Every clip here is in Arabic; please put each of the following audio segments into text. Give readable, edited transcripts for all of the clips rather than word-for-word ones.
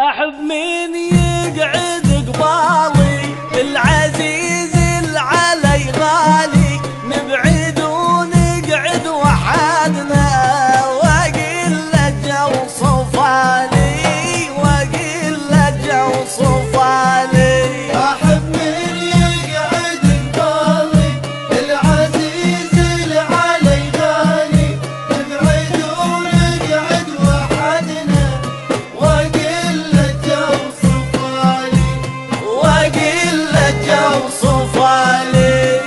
احب من يقعد قبالي العزيز العلي غالي نبعد ونقعد وحدنا واقل جو صفالي واقل جو صفالي احب من يقعد قبالي العزيز العلي غالي نبعد ونقعد وحدنا واقل جو صفالي واقل جو صفالي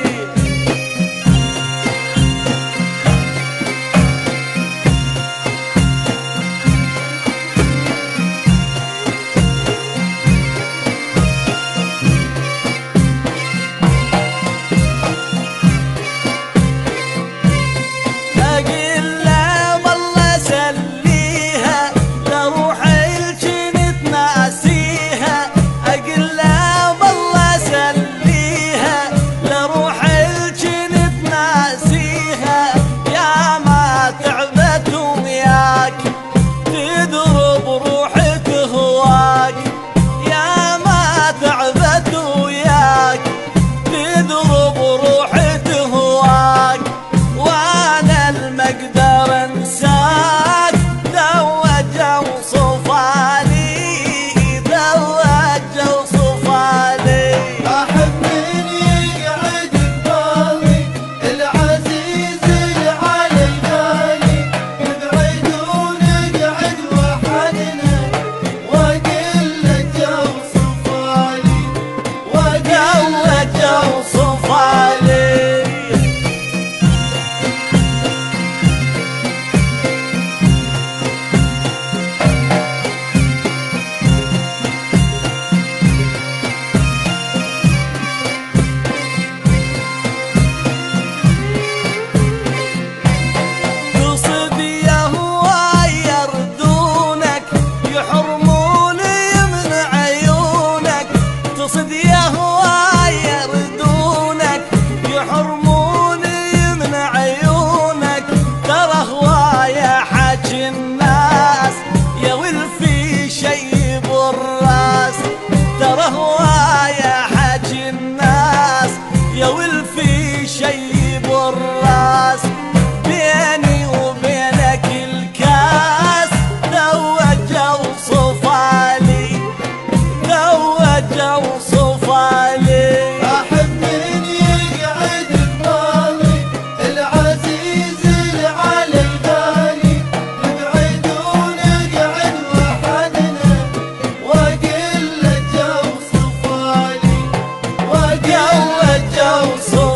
شيب الراس بيني وبينك الكاس ذوق وصفالي ذوق وصفالي احب من يقعد قبالي العزيز العلي غالي نبعد ونقعد وحدنا واقل جو صفالي وقوة جو صفالي